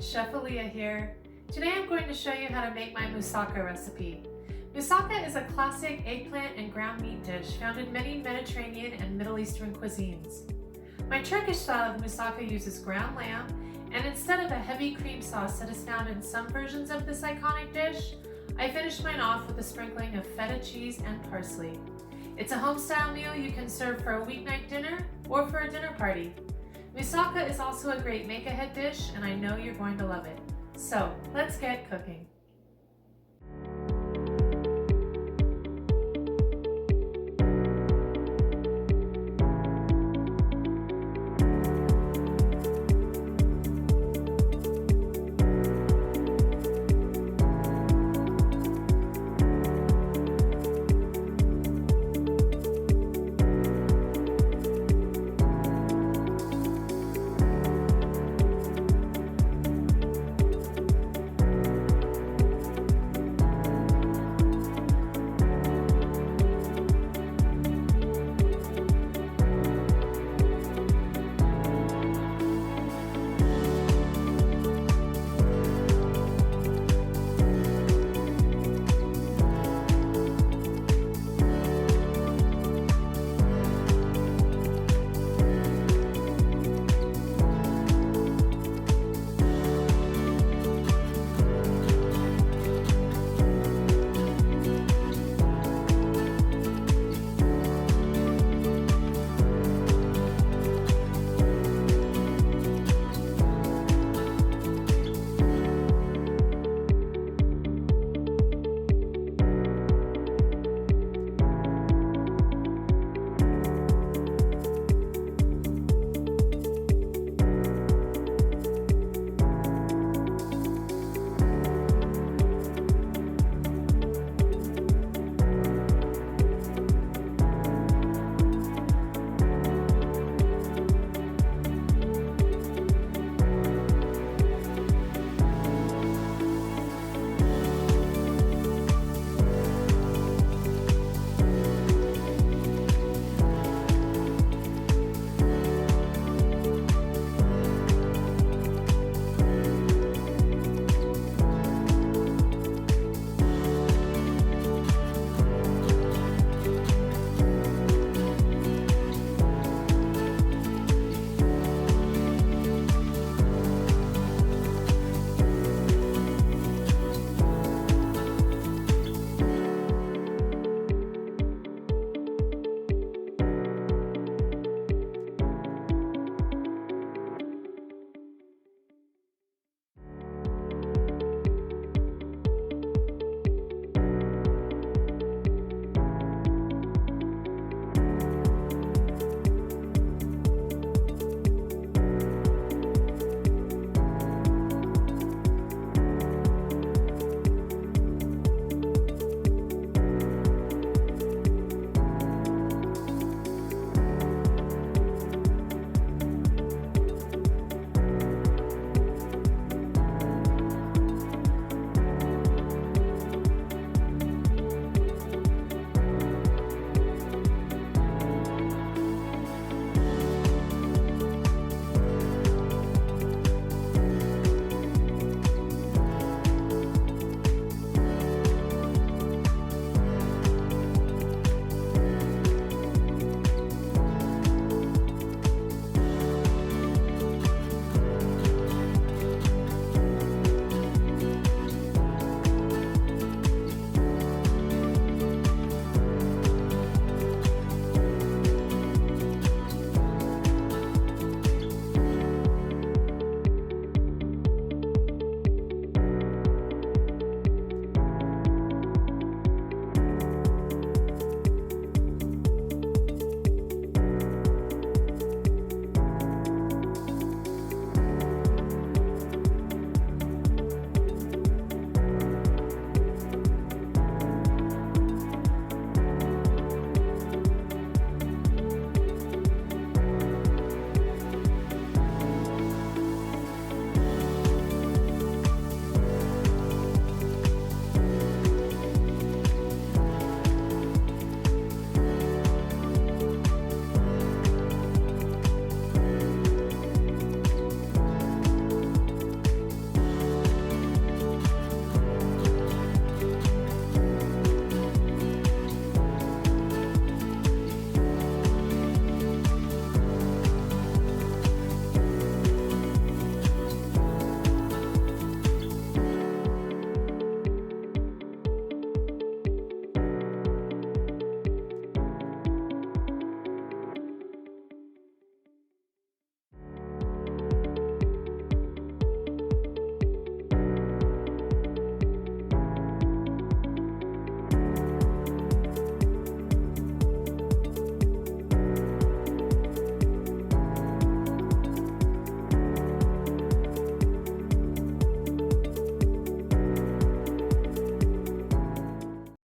Chef Aaliyah here. Today I'm going to show you how to make my moussaka recipe. Moussaka is a classic eggplant and ground meat dish found in many Mediterranean and Middle Eastern cuisines. My Turkish style of moussaka uses ground lamb, and instead of a heavy cream sauce that is found in some versions of this iconic dish, I finished mine off with a sprinkling of feta cheese and parsley. It's a home-style meal you can serve for a weeknight dinner or for a dinner party. Moussaka is also a great make-ahead dish, and I know you're going to love it. So, let's get cooking.